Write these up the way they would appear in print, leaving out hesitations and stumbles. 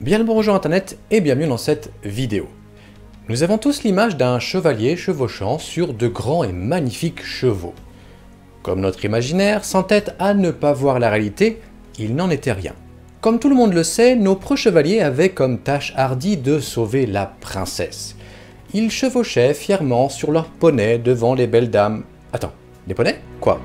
Bien le bonjour internet et bienvenue dans cette vidéo. Nous avons tous l'image d'un chevalier chevauchant sur de grands et magnifiques chevaux. Comme notre imaginaire s'entête à ne pas voir la réalité, il n'en était rien. Comme tout le monde le sait, nos preux chevaliers avaient comme tâche hardie de sauver la princesse. Ils chevauchaient fièrement sur leurs poneys devant les belles dames. Attends, des poneys? Quoi?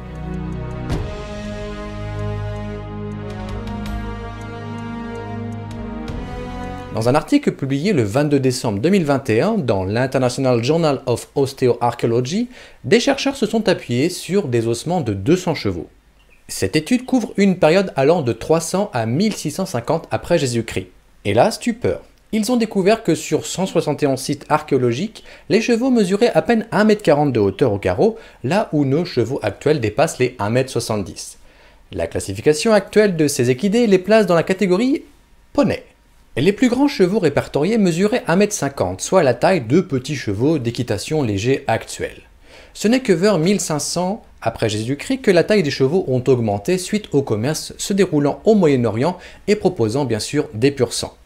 Dans un article publié le 22 décembre 2021 dans l'International Journal of Osteoarchaeology, des chercheurs se sont appuyés sur des ossements de 200 chevaux. Cette étude couvre une période allant de 300 à 1650 après Jésus-Christ. Et là, stupeur. Ils ont découvert que sur 171 sites archéologiques, les chevaux mesuraient à peine 1,40 m de hauteur au carreau, là où nos chevaux actuels dépassent les 1,70 m. La classification actuelle de ces équidés les place dans la catégorie poney. Les plus grands chevaux répertoriés mesuraient 1,50 m, soit la taille de petits chevaux d'équitation légers actuels. Ce n'est que vers 1500 après Jésus-Christ que la taille des chevaux ont augmenté suite au commerce se déroulant au Moyen-Orient et proposant bien sûr des pur sang.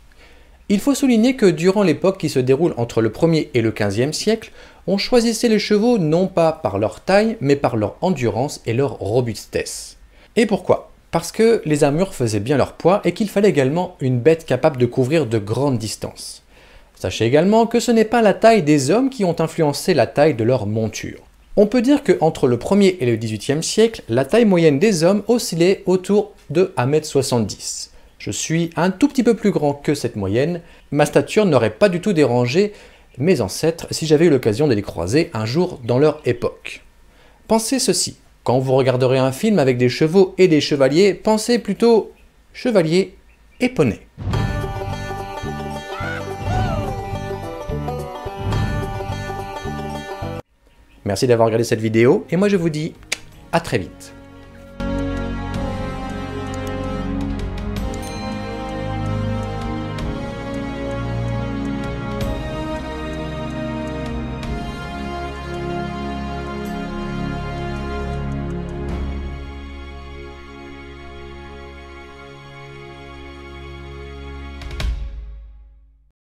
Il faut souligner que durant l'époque qui se déroule entre le 1er et le 15e siècle, on choisissait les chevaux non pas par leur taille, mais par leur endurance et leur robustesse. Et pourquoi ? Parce que les armures faisaient bien leur poids et qu'il fallait également une bête capable de couvrir de grandes distances. Sachez également que ce n'est pas la taille des hommes qui ont influencé la taille de leur monture. On peut dire qu'entre le 1er et le 18e siècle, la taille moyenne des hommes oscillait autour de 1,70 m. Je suis un tout petit peu plus grand que cette moyenne, ma stature n'aurait pas du tout dérangé mes ancêtres si j'avais eu l'occasion de les croiser un jour dans leur époque. Pensez ceci, quand vous regarderez un film avec des chevaux et des chevaliers, pensez plutôt chevalier et poney. Merci d'avoir regardé cette vidéo et moi je vous dis à très vite.